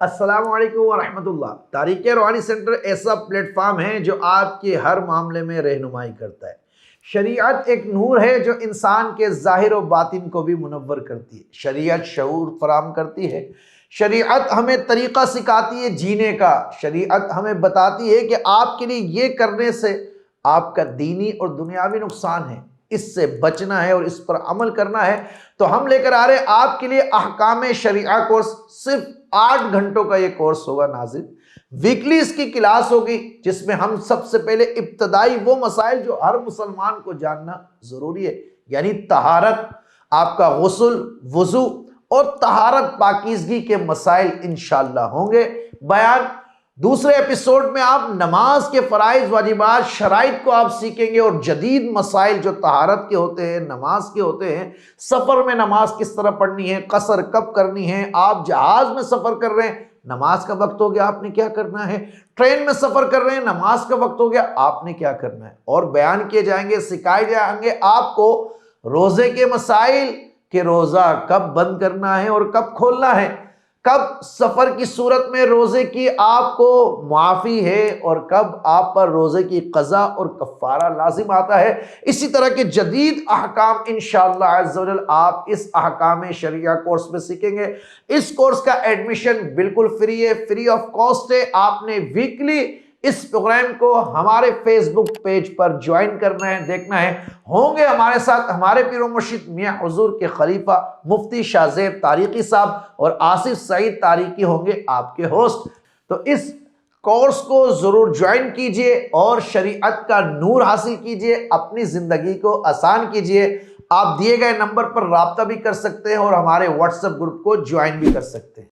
अस्सलाम वालेकुम वरहमतुल्लाह। तारीक़ रूहानी सेंटर ऐसा प्लेटफॉर्म है जो आपके हर मामले में रहनुमाई करता है। शरीयत एक नूर है जो इंसान के ज़ाहिर व बातिन को भी मुनव्वर करती है। शरीयत शऊर फराहम करती है। शरीयत हमें तरीक़ा सिखाती है जीने का। शरीयत हमें बताती है कि आपके लिए ये करने से आपका दीनी और दुनियावी नुकसान है, इससे बचना है और इस पर अमल करना है। तो हम लेकर आ रहे हैं आपके लिए अहकाम शरीया कोर्स। सिर्फ 8 घंटों का ये कोर्स होगा नाज़िर। वीकली इसकी क्लास होगी जिसमें हम सबसे पहले इब्तदाई वो मसाइल जो हर मुसलमान को जानना जरूरी है, यानी तहारत, आपका गुस्ल, वुजू और तहारत पाकीज़गी के मसाइल इंशाअल्लाह होंगे बयान। दूसरे एपिसोड में आप नमाज के फ़राइज़ वाजिबात शराइत को आप सीखेंगे और जदीद मसाइल जो तहारत के होते हैं, नमाज के होते हैं, सफ़र में नमाज किस तरह पढ़नी है, कसर कब करनी है, आप जहाज़ में सफ़र कर रहे हैं, नमाज का वक्त हो गया, आपने क्या करना है, ट्रेन में सफ़र कर रहे हैं, नमाज का वक्त हो गया, आपने क्या करना है, और बयान किए जाएंगे, सिखाए जाएंगे आपको रोज़े के मसाइल कि रोज़ा कब बंद करना है और कब खोलना है, कब सफर की सूरत में रोजे की आपको माफी है और कब आप पर रोजे की कज़ा और कफ़ारा लाजिम आता है। इसी तरह के जदीद अहकाम इंशाअल्लाह अज़्ज़ व जल आप इस अहकाम शरिया कोर्स में सीखेंगे। इस कोर्स का एडमिशन बिल्कुल फ्री है, फ्री ऑफ कॉस्ट है। आपने वीकली इस प्रोग्राम को हमारे फेसबुक पेज पर ज्वाइन करना है, देखना है। होंगे हमारे साथ हमारे पीर मुर्शिद मियां हुजूर के खलीफा मुफ्ती शाहजेब तारिकी साहब और आसिफ सईद तारिकी होंगे आपके होस्ट। तो इस कोर्स को जरूर ज्वाइन कीजिए और शरीयत का नूर हासिल कीजिए, अपनी जिंदगी को आसान कीजिए। आप दिए गए नंबर पर राब्ता भी कर सकते हैं और हमारे व्हाट्सएप ग्रुप को ज्वाइन भी कर सकते हैं।